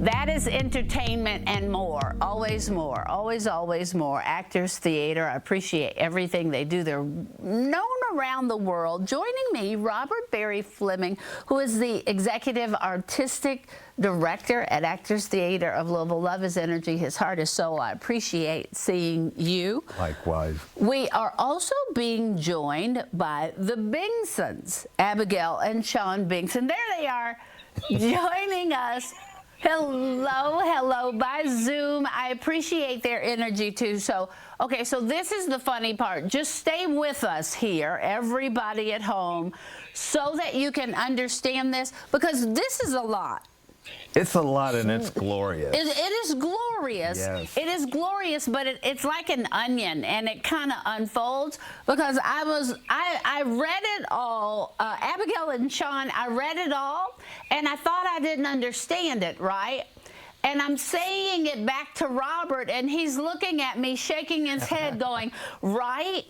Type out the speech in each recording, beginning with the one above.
That is entertainment and more. Always more. Always, always more. Actors Theater. I appreciate everything they do. They're known around the world. Joining me, Robert Barry Fleming, who is the Executive Artistic Director at Actors Theater of Louisville. Love his energy, his heart, his soul. I appreciate seeing you. Likewise. We are also being joined by the Bingsons, Abigail and Sean Bingson. There they are, joining us. Hello, hello, by Zoom. I appreciate their energy too. So, okay, so this is the funny part. Just stay with us here, everybody at home, so that you can understand this, because this is a lot. It's a lot, and it's glorious. It is glorious. Yes. It is glorious, but it's like an onion, and it kind of unfolds, because I read it all. Abigail and Sean, I read it all, and I thought I didn't understand it, right? And I'm saying it back to Robert, and he's looking at me, shaking his head, going, right?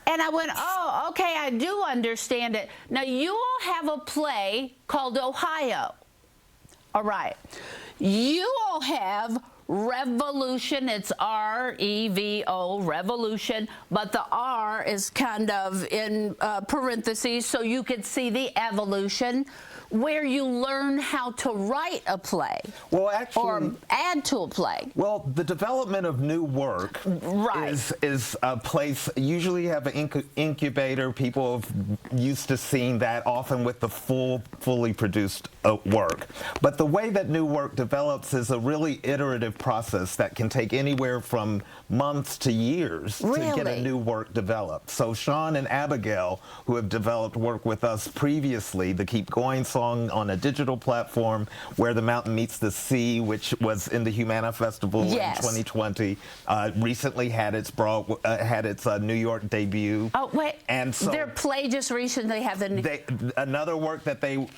And I went, oh, okay, I do understand it. Now, you all have a play called Ohio. All right. You all have Revolution. It's R-E-V-O, Revolution, but the R is kind of in parentheses so you could see the evolution, where you learn how to write a play. Well, actually, or add to a play. Well, the development of new work is a place. Usually you have an incubator. People are used to seeing that often with the fully produced work. But the way that new work develops is a really iterative process that can take anywhere from months to years to get a new work developed. So Sean and Abigail, who have developed work with us previously, the Keep Going song on a digital platform, Where the Mountain Meets the Sea, which was in the Humana Festival in 2020, recently had its New York debut. Oh wait, and so their play just recently had another work that they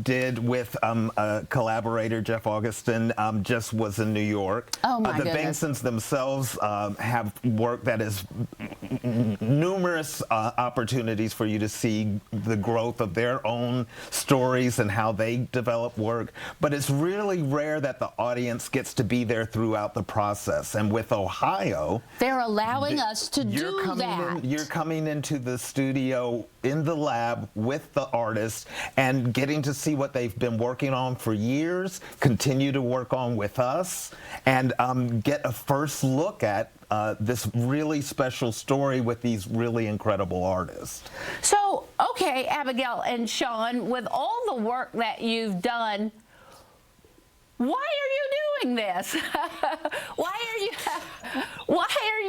did with a collaborator, Jeff Augustin, just was in New York. Oh my goodness. The Bingsons themselves have work that is numerous opportunities for you to see the growth of their own stories and how they develop work. But it's really rare that the audience gets to be there throughout the process. And with Ohio, they're allowing us to do that. You're coming into the studio in the lab with the artist and getting to see what they've been working on for years, continue to work on with us, and get a first look at this really special story with these really incredible artists. So, okay, Abigail and Sean, with all the work that you've done, why are you doing this? Why are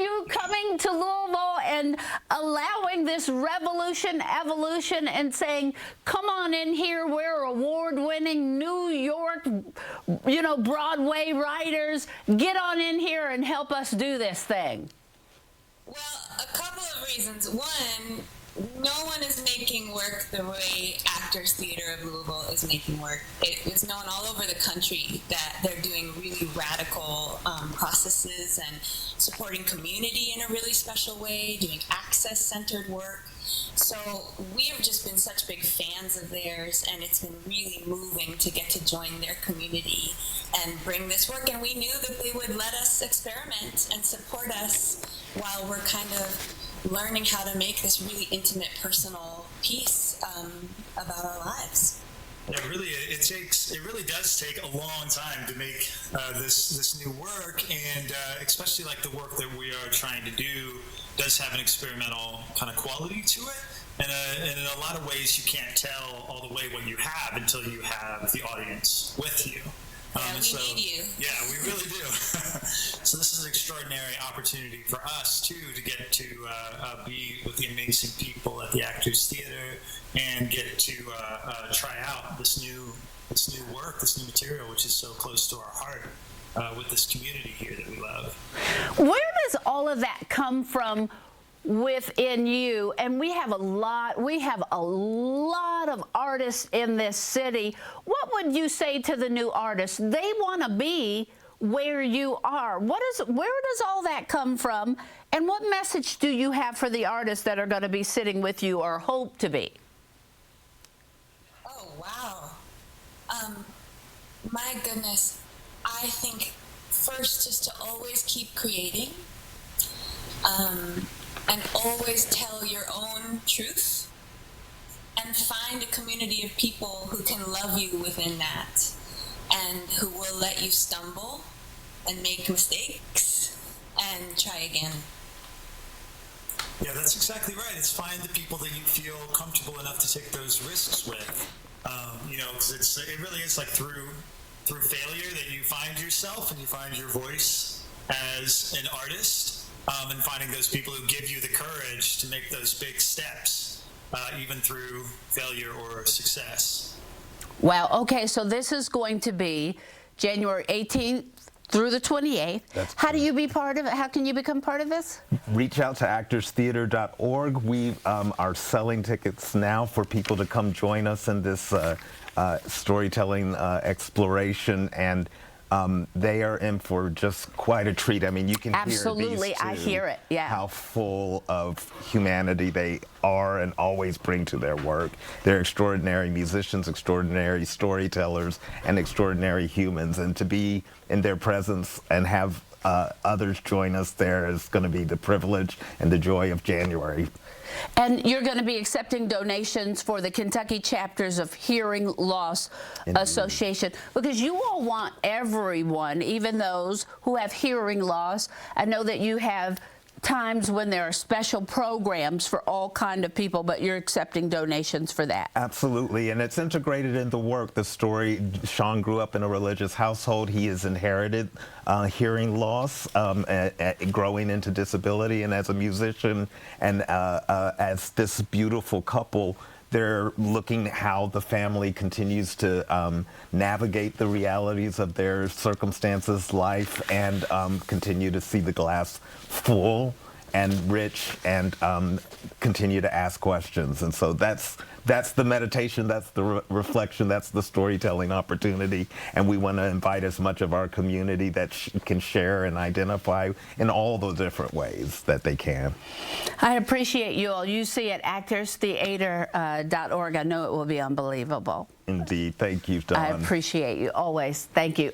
you coming to Louisville and allowing this revolution, evolution, and saying, come on in here, we're award-winning New York, Broadway writers, get on in here and help us do this thing? Well, a couple of reasons. One, no one is making work the way Actors Theater of Louisville is making work. It is known all over the country that they're doing really radical processes and supporting community in a really special way, doing access-centered work. So we have just been such big fans of theirs, and it's been really moving to get to join their community and bring this work. And we knew that they would let us experiment and support us while we're kind of learning how to make this really intimate, personal piece about our lives. It really does take a long time to make this new work, and especially like the work that we are trying to do does have an experimental kind of quality to it. And in a lot of ways, you can't tell all the way what you have until you have the audience with you. We need you. Yeah, we really do. So this is an extraordinary opportunity for us, too, to get to be with the amazing people at the Actors Theater and get to try out this new work, this new material, which is so close to our heart with this community here that we love. Where does all of that come from within you? And we have a lot of artists in this city. What would you say to the new artists? They want to be where you are. Where does all that come from? And what message do you have for the artists that are going to be sitting with you or hope to be? Oh, wow. My goodness. I think first just to always keep creating, and always tell your own truth, and find a community of people who can love you within that, and who will let you stumble and make mistakes and try again. Yeah, that's exactly right. It's find the people that you feel comfortable enough to take those risks with. You know, 'cause it really is like through failure that you find yourself and you find your voice as an artist, and finding those people who give you the courage to make those big steps, even through failure or success. Well, okay, so this is going to be January 18th through the 28th. How do you be part of it? How can you become part of this? Reach out to actorstheater.org. We are selling tickets now for people to come join us in this storytelling exploration, and they are in for just quite a treat. I mean, you can Absolutely, hear these I two, hear it, yeah. how full of humanity they are and always bring to their work. They're extraordinary musicians, extraordinary storytellers, and extraordinary humans. And to be in their presence and have others join us there is going to be the privilege and the joy of January. And you're going to be accepting donations for the Kentucky chapters of Hearing Loss Association, because you all want everyone, even those who have hearing loss. I know that you have times when there are special programs for all kind of people, but you're accepting donations for that. Absolutely, and it's integrated in the work. The story, Sean grew up in a religious household. He has inherited hearing loss, growing into disability, and as a musician and as this beautiful couple, they're looking at how the family continues to navigate the realities of their circumstances, life, and continue to see the glass full and rich, and continue to ask questions. And so that's the meditation, that's the reflection, that's the storytelling opportunity. And we want to invite as much of our community that can share and identify in all the different ways that they can. I appreciate you all. You see at actorstheater.org. I know it will be unbelievable. Indeed. Thank you, Dawn. I appreciate you always. Thank you.